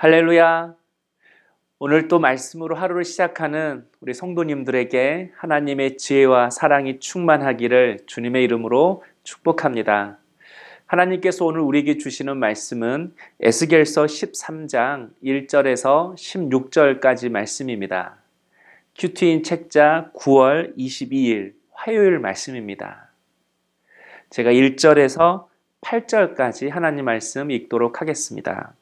할렐루야! 오늘 또 말씀으로 하루를 시작하는 우리 성도님들에게 하나님의 지혜와 사랑이 충만하기를 주님의 이름으로 축복합니다. 하나님께서 오늘 우리에게 주시는 말씀은 에스겔서 13장 1절에서 16절까지 말씀입니다. 큐티인 책자 9월 22일 화요일 말씀입니다. 제가 1절에서 8절까지 하나님 말씀 읽도록 하겠습니다.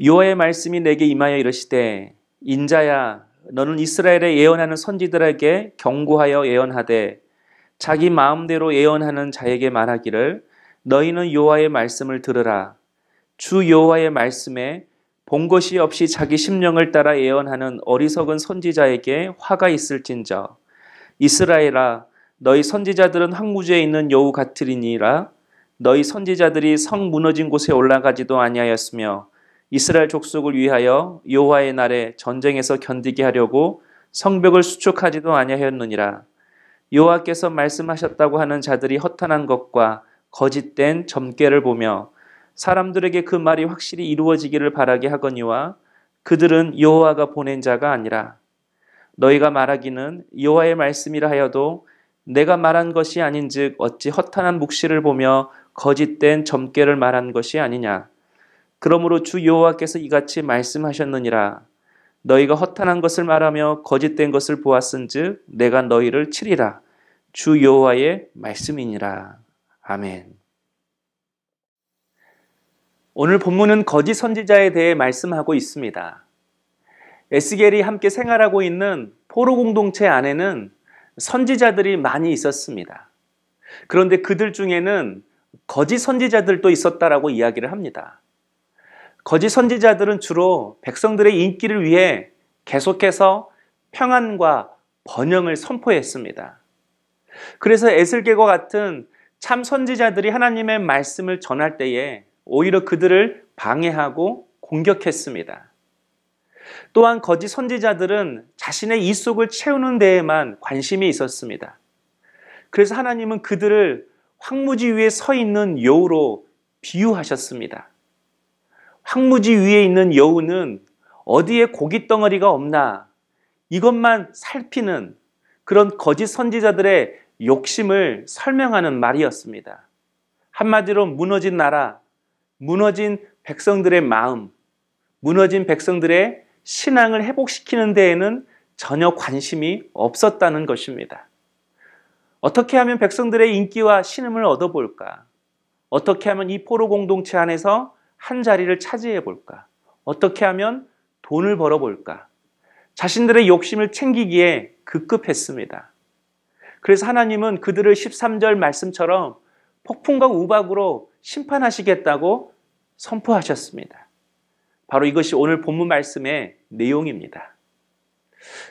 여호와의 말씀이 내게 임하여 이르시되 인자야 너는 이스라엘에 예언하는 선지들에게 경고하여 예언하되 자기 마음대로 예언하는 자에게 말하기를 너희는 여호와의 말씀을 들으라. 주 여호와의 말씀에 본 것이 없이 자기 심령을 따라 예언하는 어리석은 선지자에게 화가 있을진저 이스라엘아 너희 선지자들은 황무지에 있는 여우 같으리니라. 너희 선지자들이 성 무너진 곳에 올라가지도 아니하였으며 이스라엘 족속을 위하여 여호와의 날에 전쟁에서 견디게 하려고 성벽을 수축하지도 아니하였느니라. 여호와께서 말씀하셨다고 하는 자들이 허탄한 것과 거짓된 점괘를 보며 사람들에게 그 말이 확실히 이루어지기를 바라게 하거니와 그들은 여호와가 보낸 자가 아니라 너희가 말하기는 여호와의 말씀이라 하여도 내가 말한 것이 아닌즉 어찌 허탄한 묵시를 보며 거짓된 점괘를 말한 것이 아니냐. 그러므로 주 여호와께서 이같이 말씀하셨느니라. 너희가 허탄한 것을 말하며 거짓된 것을 보았은즉 내가 너희를 치리라. 주 여호와의 말씀이니라. 아멘. 오늘 본문은 거짓 선지자에 대해 말씀하고 있습니다. 에스겔이 함께 생활하고 있는 포로 공동체 안에는 선지자들이 많이 있었습니다. 그런데 그들 중에는 거짓 선지자들도 있었다라고 이야기를 합니다. 거짓 선지자들은 주로 백성들의 인기를 위해 계속해서 평안과 번영을 선포했습니다. 그래서 에스겔과 같은 참 선지자들이 하나님의 말씀을 전할 때에 오히려 그들을 방해하고 공격했습니다. 또한 거짓 선지자들은 자신의 이속을 채우는 데에만 관심이 있었습니다. 그래서 하나님은 그들을 황무지 위에 서 있는 여우로 비유하셨습니다. 황무지 위에 있는 여우는 어디에 고기 덩어리가 없나 이것만 살피는 그런 거짓 선지자들의 욕심을 설명하는 말이었습니다. 한마디로 무너진 나라, 무너진 백성들의 마음, 무너진 백성들의 신앙을 회복시키는 데에는 전혀 관심이 없었다는 것입니다. 어떻게 하면 백성들의 인기와 신음을 얻어볼까? 어떻게 하면 이 포로 공동체 안에서 한 자리를 차지해 볼까? 어떻게 하면 돈을 벌어볼까? 자신들의 욕심을 챙기기에 급급했습니다. 그래서 하나님은 그들을 13절 말씀처럼 폭풍과 우박으로 심판하시겠다고 선포하셨습니다. 바로 이것이 오늘 본문 말씀의 내용입니다.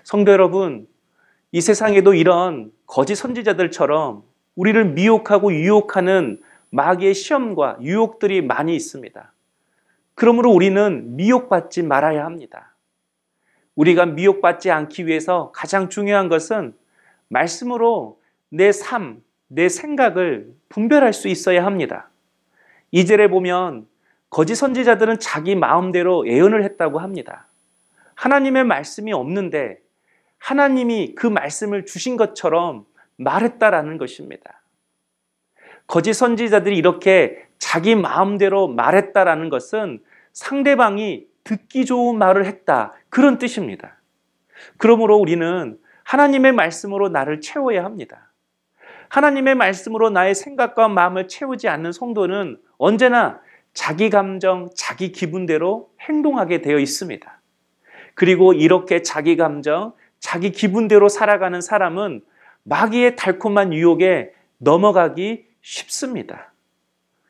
성도 여러분, 이 세상에도 이런 거짓 선지자들처럼 우리를 미혹하고 유혹하는 마귀의 시험과 유혹들이 많이 있습니다. 그러므로 우리는 미혹받지 말아야 합니다. 우리가 미혹받지 않기 위해서 가장 중요한 것은 말씀으로 내 삶, 내 생각을 분별할 수 있어야 합니다. 2절에 보면 거짓 선지자들은 자기 마음대로 예언을 했다고 합니다. 하나님의 말씀이 없는데 하나님이 그 말씀을 주신 것처럼 말했다라는 것입니다. 거짓 선지자들이 이렇게 자기 마음대로 말했다라는 것은 상대방이 듣기 좋은 말을 했다 그런 뜻입니다. 그러므로 우리는 하나님의 말씀으로 나를 채워야 합니다. 하나님의 말씀으로 나의 생각과 마음을 채우지 않는 성도는 언제나 자기 감정, 자기 기분대로 행동하게 되어 있습니다. 그리고 이렇게 자기 감정, 자기 기분대로 살아가는 사람은 마귀의 달콤한 유혹에 넘어가기 쉽습니다.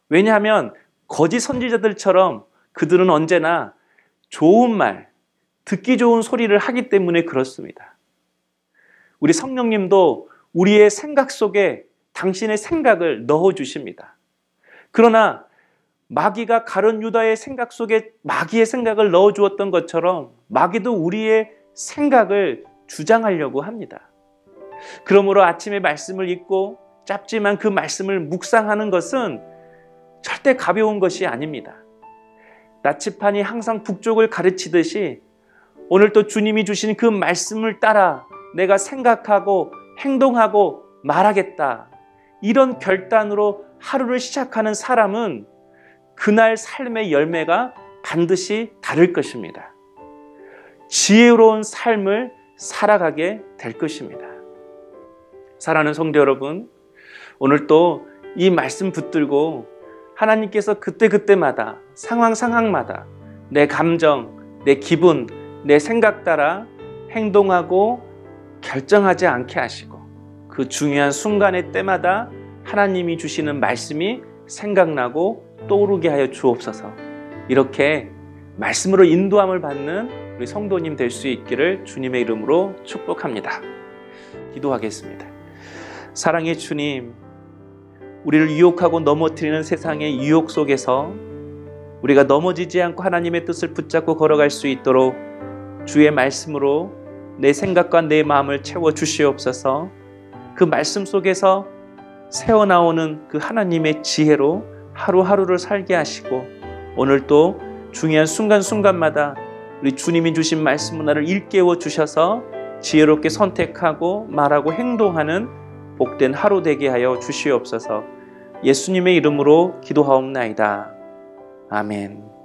왜냐하면 거짓 선지자들처럼 그들은 언제나 좋은 말, 듣기 좋은 소리를 하기 때문에 그렇습니다. 우리 성령님도 우리의 생각 속에 당신의 생각을 넣어주십니다. 그러나 마귀가 가룟 유다의 생각 속에 마귀의 생각을 넣어주었던 것처럼 마귀도 우리의 생각을 주장하려고 합니다. 그러므로 아침에 말씀을 읽고 짧지만 그 말씀을 묵상하는 것은 절대 가벼운 것이 아닙니다. 나치판이 항상 북쪽을 가르치듯이 오늘도 주님이 주신 그 말씀을 따라 내가 생각하고 행동하고 말하겠다. 이런 결단으로 하루를 시작하는 사람은 그날 삶의 열매가 반드시 다를 것입니다. 지혜로운 삶을 살아가게 될 것입니다. 사랑하는 성도 여러분, 오늘 또 이 말씀 붙들고 하나님께서 그때그때마다 상황마다 내 감정, 내 기분, 내 생각 따라 행동하고 결정하지 않게 하시고 그 중요한 순간의 때마다 하나님이 주시는 말씀이 생각나고 떠오르게 하여 주옵소서. 이렇게 말씀으로 인도함을 받는 우리 성도님 될 수 있기를 주님의 이름으로 축복합니다. 기도하겠습니다. 사랑의 주님, 우리를 유혹하고 넘어뜨리는 세상의 유혹 속에서 우리가 넘어지지 않고 하나님의 뜻을 붙잡고 걸어갈 수 있도록 주의 말씀으로 내 생각과 내 마음을 채워 주시옵소서. 그 말씀 속에서 새어나오는 그 하나님의 지혜로 하루하루를 살게 하시고 오늘 또 중요한 순간순간마다 우리 주님이 주신 말씀을 나를 일깨워 주셔서 지혜롭게 선택하고 말하고 행동하는 복된 하루 되게 하여 주시옵소서. 예수님의 이름으로 기도하옵나이다. 아멘.